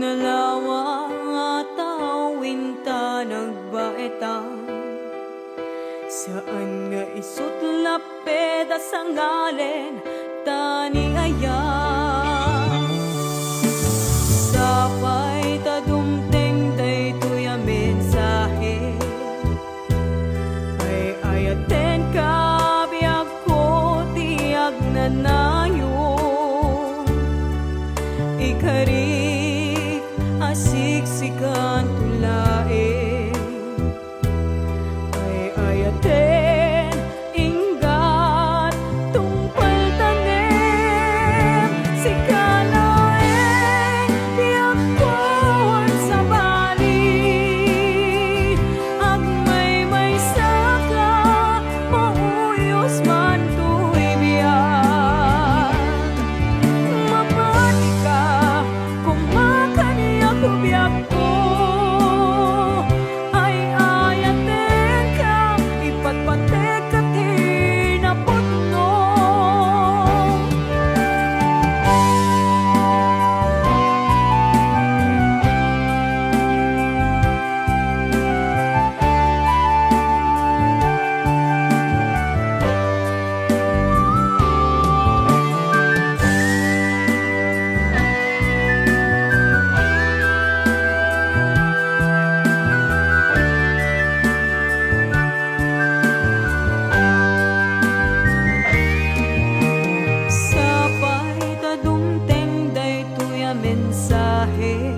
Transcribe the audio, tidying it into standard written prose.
Nalawa nga tawin ta nagbaetang saan nga isut lapeda sa ngalen tani aya. Sapay ta dumteng daytoy a mensahe ay ayaten ka biag ko tiag nanayo ikarik asiksikan tulae ay ayaten inggat tungpal tanem si kalaeng biag kon sa bali agmay saka mauyos man tuy biag mapati ka kumakaniya ko biag ko ay ayaten ka ipatpatek at hinapotno. Sapay ta dumteng daytoy a mensahe